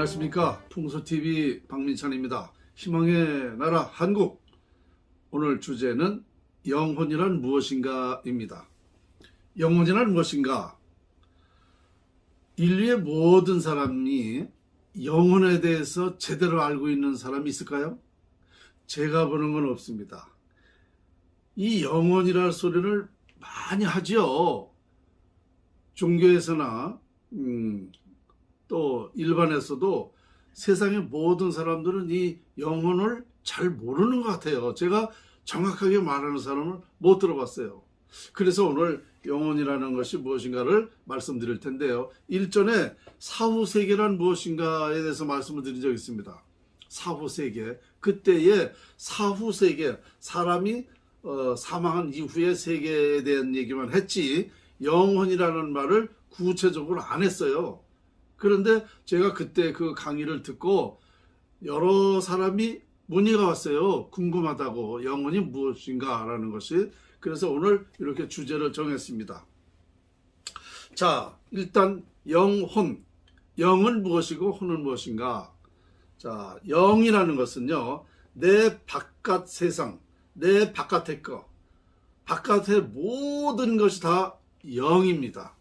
안녕하십니까. 풍수TV 박민찬입니다. 희망의 나라 한국. 오늘 주제는 영혼이란 무엇인가 입니다. 영혼이란 무엇인가? 인류의 모든 사람이 영혼에 대해서 제대로 알고 있는 사람이 있을까요? 제가 보는 건 없습니다. 이 영혼이라는 소리를 많이 하죠. 종교에서나 또 일반에서도 세상의 모든 사람들은 이 영혼을 잘 모르는 것 같아요. 제가 정확하게 말하는 사람을 못 들어봤어요. 그래서 오늘 영혼이라는 것이 무엇인가를 말씀드릴 텐데요. 일전에 사후세계란 무엇인가에 대해서 말씀을 드린 적이 있습니다. 사후세계, 그때의 사후세계, 사람이 사망한 이후의 세계에 대한 얘기만 했지 영혼이라는 말을 구체적으로 안 했어요. 그런데 제가 그때 그 강의를 듣고 여러 사람이 문의가 왔어요. 궁금하다고, 영혼이 무엇인가 라는 것이. 그래서 오늘 이렇게 주제를 정했습니다. 자, 일단 영혼, 영은 무엇이고 혼은 무엇인가? 자, 영이라는 것은요, 내 바깥 세상, 내 바깥의 것, 바깥의 모든 것이 다 영입니다.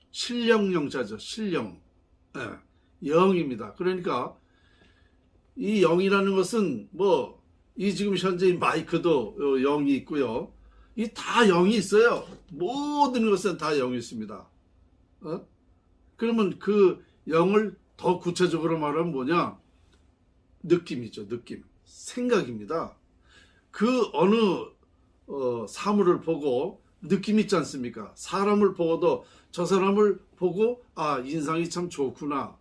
신령영자죠. 신령. 네, 영입니다. 그러니까 이 영이라는 것은 이 지금 현재 이 마이크도 영이 있고요. 이 다 영이 있어요. 모든 것은 다 영이 있습니다. 그러면 그 영을 더 구체적으로 말하면 뭐냐? 느낌이죠. 느낌. 생각입니다. 그 어느 사물을 보고 느낌 있지 않습니까? 사람을 보고도 저 사람을 보고 인상이 참 좋구나,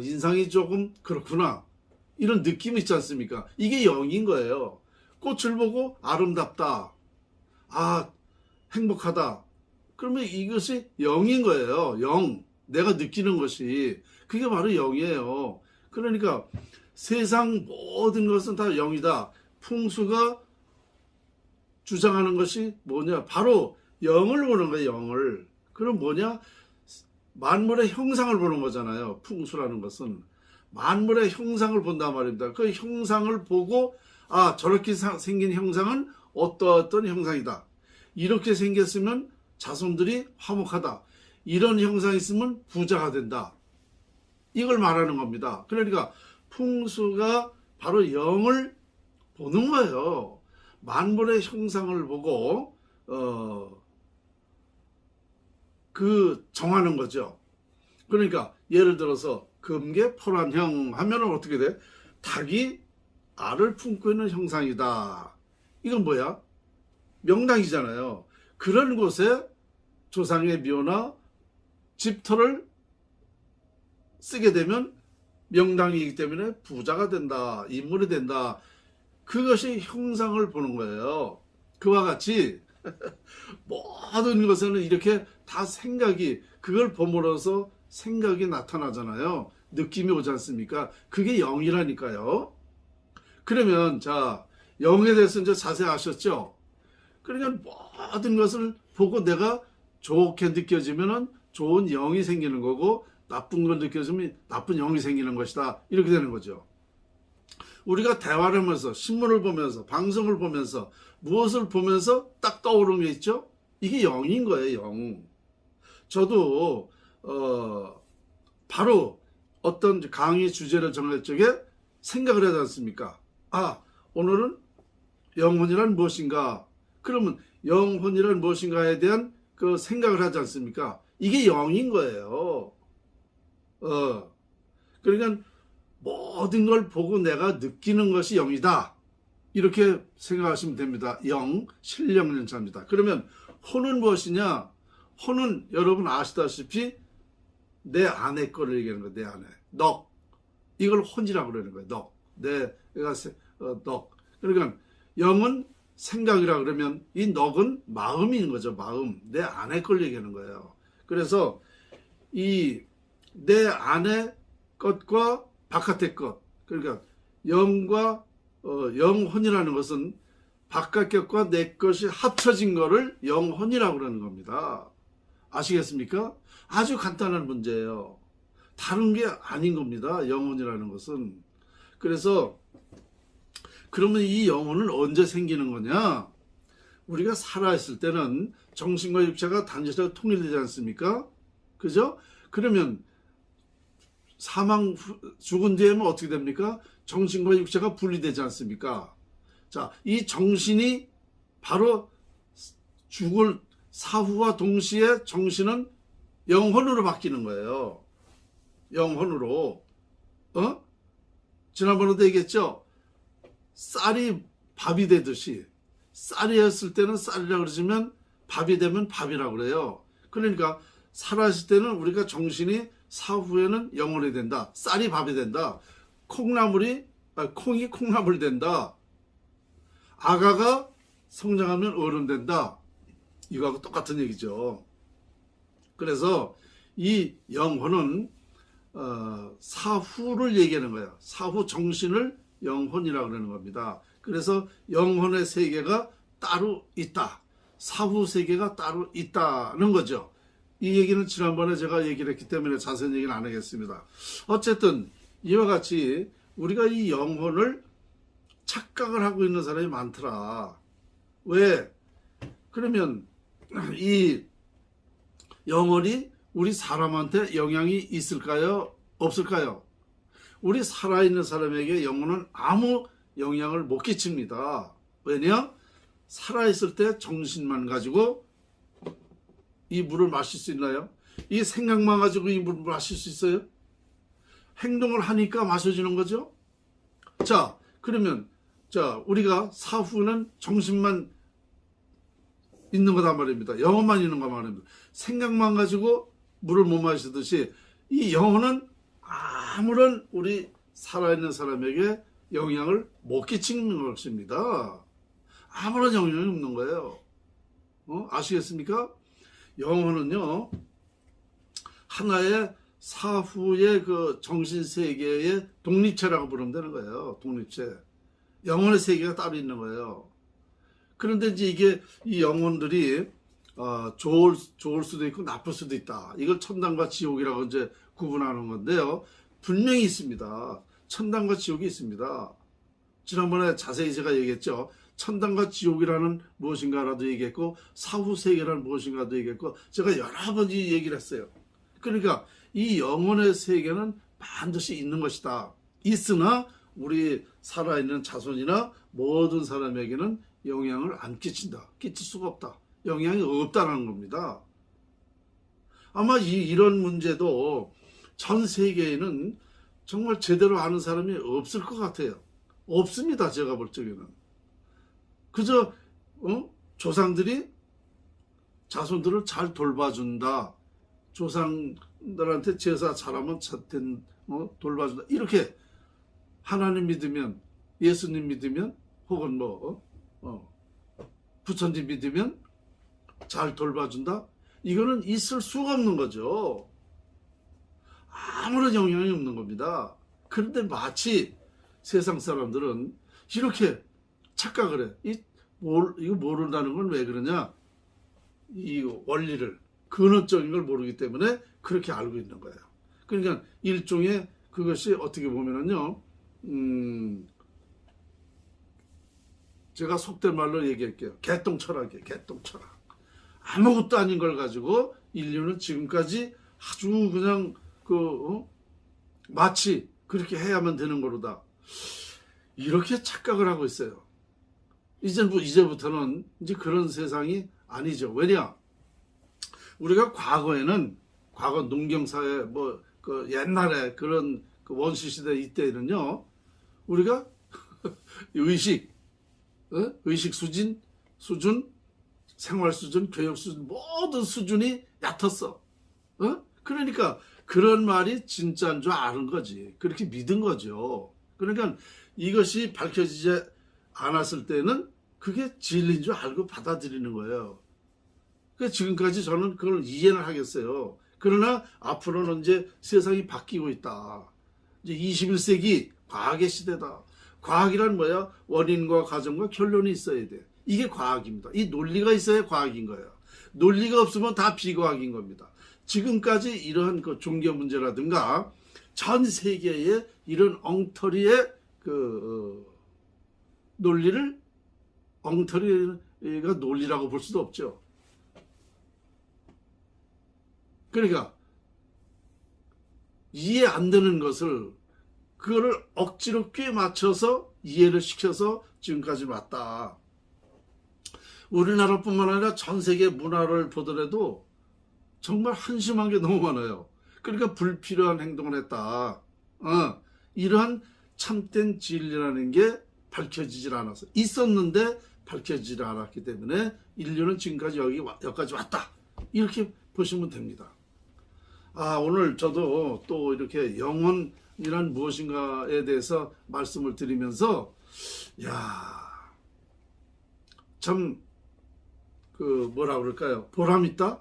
인상이 조금 그렇구나, 이런 느낌 있지 않습니까? 이게 영인 거예요. 꽃을 보고 아름답다, 행복하다, 그러면 이것이 영인 거예요. 영, 내가 느끼는 것이, 그게 바로 영이에요. 그러니까 세상 모든 것은 다 영이다. 풍수가 주장하는 것이 뭐냐? 바로 영을 보는 거예요. 영을. 그럼 뭐냐? 만물의 형상을 보는 거잖아요. 풍수라는 것은 만물의 형상을 본단 말입니다. 그 형상을 보고 저렇게 생긴 형상은 어떤 형상이다. 이렇게 생겼으면 자손들이 화목하다. 이런 형상이 있으면 부자가 된다. 이걸 말하는 겁니다. 그러니까 풍수가 바로 영을 보는 거예요. 만물의 형상을 보고 정하는 거죠. 그러니까 예를 들어서 금계포란형 하면은 어떻게 돼? 닭이 알을 품고 있는 형상이다. 이건 뭐야? 명당이잖아요. 그런 곳에 조상의 묘나 집터를 쓰게 되면 명당이기 때문에 부자가 된다, 인물이 된다. 그것이 형상을 보는 거예요. 그와 같이 모든 것에는 이렇게 다 생각이, 그걸 봄으로써 생각이 나타나잖아요. 느낌이 오지 않습니까? 그게 영이라니까요. 그러면 자, 영에 대해서 이제 자세히 아셨죠? 그러니까 모든 것을 보고 내가 좋게 느껴지면은 좋은 영이 생기는 거고, 나쁜 걸 느껴지면 나쁜 영이 생기는 것이다. 이렇게 되는 거죠. 우리가 대화를 하면서, 신문을 보면서, 방송을 보면서, 무엇을 보면서 딱 떠오르는 게 있죠? 이게 영인 거예요. 영. 저도 바로 어떤 강의 주제를 정할 적에 생각을 하지 않습니까? 오늘은 영혼이란 무엇인가? 그러면 영혼이란 무엇인가에 대한 그 생각을 하지 않습니까? 이게 영인 거예요. 그러니까 모든 걸 보고 내가 느끼는 것이 영이다. 이렇게 생각하시면 됩니다. 영, 신령연자입니다. 그러면 혼은 무엇이냐? 혼은 여러분 아시다시피 내 안에 거를 얘기하는 거예요. 내 안에. 넋. 이걸 혼이라고 그러는 거예요. 넋. 내가 넋. 그러니까 영은 생각이라 그러면 이 넋은 마음인 거죠. 마음. 내 안에 걸 얘기하는 거예요. 그래서 이 내 안의 것과 바깥의 것, 그러니까 영과 영혼이라는 것은 바깥 것과 내 것이 합쳐진 거를 영혼이라고 그러는 겁니다. 아시겠습니까? 아주 간단한 문제예요. 다른 게 아닌 겁니다. 영혼이라는 것은. 그래서 그러면 이 영혼은 언제 생기는 거냐? 우리가 살아있을 때는 정신과 육체가 단절해서 통일되지 않습니까? 그죠? 그러면 죽은 뒤에는 어떻게 됩니까? 정신과 육체가 분리되지 않습니까? 자, 이 정신이 바로 죽을 사후와 동시에 정신은 영혼으로 바뀌는 거예요. 영혼으로. 지난번에도 얘기했죠? 쌀이 밥이 되듯이 쌀이 했을 때는 쌀이라고 그러지만 밥이 되면 밥이라고 그래요. 그러니까 살아있을 때는 우리가 정신이 사후에는 영혼이 된다. 쌀이 밥이 된다. 콩이 콩나물이 된다. 아가가 성장하면 어른 된다. 이거하고 똑같은 얘기죠. 그래서 이 영혼은 사후를 얘기하는 거예요. 사후 정신을 영혼이라고 그러는 겁니다. 그래서 영혼의 세계가 따로 있다. 사후 세계가 따로 있다는 거죠. 이 얘기는 지난번에 제가 얘기를 했기 때문에 자세한 얘기는 안 하겠습니다. 어쨌든 이와 같이 우리가 이 영혼을 착각을 하고 있는 사람이 많더라. 왜? 그러면 이 영혼이 우리 사람한테 영향이 있을까요? 없을까요? 우리 살아있는 사람에게 영혼은 아무 영향을 못 끼칩니다. 왜냐? 살아있을 때 정신만 가지고 이 물을 마실 수 있나요? 이 생각만 가지고 이 물을 마실 수 있어요? 행동을 하니까 마셔지는 거죠? 자, 그러면 우리가 사후는 정신만 있는 거단 말입니다. 영혼만 있는 거 말입니다. 생각만 가지고 물을 못 마시듯이 이 영혼은 아무런 우리 살아있는 사람에게 영향을 못 끼치는 것입니다. 아무런 영향이 없는 거예요. 아시겠습니까? 영혼은요, 하나의 사후의 그 정신세계의 독립체라고 부르면 되는 거예요. 독립체. 영혼의 세계가 따로 있는 거예요. 그런데 이제 이게 이 영혼들이 좋을 수도 있고 나쁠 수도 있다. 이걸 천당과 지옥이라고 이제 구분하는 건데요. 분명히 있습니다. 천당과 지옥이 있습니다. 지난번에 자세히 제가 얘기했죠. 천당과 지옥이라는 무엇인가라도 얘기했고 사후 세계라는 무엇인가도 얘기했고 제가 여러 번 얘기를 했어요. 그러니까 이 영혼의 세계는 반드시 있는 것이다. 있으나 우리 살아있는 자손이나 모든 사람에게는 영향을 안 끼친다. 끼칠 수가 없다. 영향이 없다는 겁니다. 아마 이런 문제도 전 세계에는 정말 제대로 아는 사람이 없을 것 같아요. 없습니다. 제가 볼 적에는. 그저 조상들이 자손들을 잘 돌봐준다. 조상들한테 제사 잘하면 돌봐준다. 이렇게 하나님 믿으면, 예수님 믿으면, 혹은 부처님 믿으면 잘 돌봐준다. 이거는 있을 수가 없는 거죠. 아무런 영향이 없는 겁니다. 그런데 마치 세상 사람들은 이렇게 착각을 해. 이거 모른다는 건 왜 그러냐? 이 원리를, 근원적인 걸 모르기 때문에 그렇게 알고 있는 거예요. 그러니까 일종의 그것이 어떻게 보면은요, 제가 속된 말로 얘기할게요. 개똥철학이에요. 개똥철학. 아무것도 아닌 걸 가지고 인류는 지금까지 아주 그냥 마치 그렇게 해야만 되는 거로다. 이렇게 착각을 하고 있어요. 이제부터는 이제 그런 세상이 아니죠. 왜냐? 우리가 과거 농경사회, 옛날에 그런 원시시대 이때는요, 우리가 의식 수준, 생활 수준, 교육 수준, 모든 수준이 얕았어. 그러니까 그런 말이 진짜인 줄 아는 거지. 그렇게 믿은 거죠. 그러니까 이것이 밝혀지지 않았을 때는 그게 진리인 줄 알고 받아들이는 거예요. 그러니까 지금까지 저는 그걸 이해는 하겠어요. 그러나 앞으로는 이제 세상이 바뀌고 있다. 이제 21세기 과학의 시대다. 과학이란 뭐야? 원인과 과정과 결론이 있어야 돼. 이게 과학입니다. 이 논리가 있어야 과학인 거예요. 논리가 없으면 다 비과학인 겁니다. 지금까지 이러한 그 종교 문제라든가 전 세계의 이런 엉터리의 그 논리를 엉터리가 논리라고 볼 수도 없죠. 그러니까 이해 안 되는 것을 그거를 억지로 꽤 맞춰서 이해를 시켜서 지금까지 왔다. 우리나라뿐만 아니라 전 세계 문화를 보더라도 정말 한심한 게 너무 많아요. 그러니까 불필요한 행동을 했다. 이러한 참된 진리라는 게 밝혀지질 않아서 있었는데 밝혀지질 않았기 때문에 인류는 지금까지 여기까지 왔다. 이렇게 보시면 됩니다. 오늘 저도 또 이렇게 영혼이란 무엇인가에 대해서 말씀을 드리면서 참 뭐라 그럴까요? 보람 있다?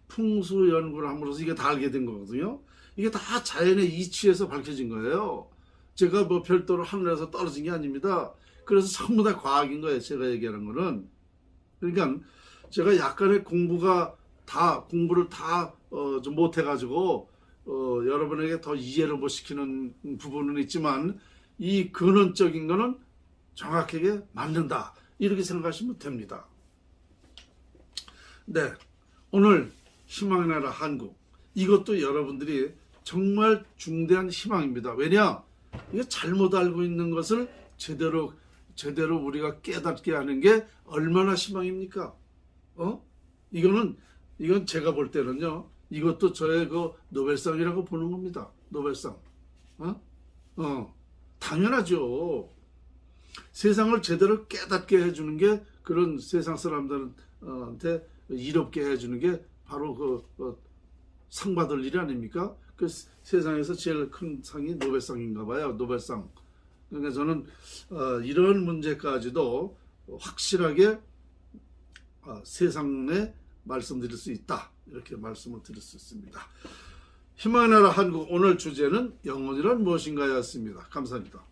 풍수 연구를 함으로써 이게 다 알게 된 거거든요. 이게 다 자연의 이치에서 밝혀진 거예요. 제가 뭐 별도로 하늘에서 떨어진 게 아닙니다. 그래서 전부 다 과학인 거예요. 제가 얘기하는 거는. 그러니까 제가 약간의 공부를 다 좀 못해가지고 여러분에게 더 이해를 못 시키는 부분은 있지만 이 근원적인 거는 정확하게 맞는다. 이렇게 생각하시면 됩니다. 네, 오늘 희망의 나라 한국, 이것도 여러분들이 정말 중대한 희망입니다. 왜냐? 이거 잘못 알고 있는 것을 제대로 우리가 깨닫게 하는 게 얼마나 희망입니까? 이건 제가 볼 때는요, 이것도 저의 그 노벨상이라고 보는 겁니다. 노벨상. 당연하죠. 세상을 제대로 깨닫게 해주는 게 그런 세상 사람들한테 이롭게 해주는 게 바로 그 상 받을 일이 아닙니까? 그 세상에서 제일 큰 상이 노벨상인가 봐요. 노벨상. 그러니까 저는 이런 문제까지도 확실하게 세상에 말씀드릴 수 있다. 이렇게 말씀을 드릴 수 있습니다. 희망의 나라 한국 오늘 주제는 영혼이란 무엇인가였습니다. 감사합니다.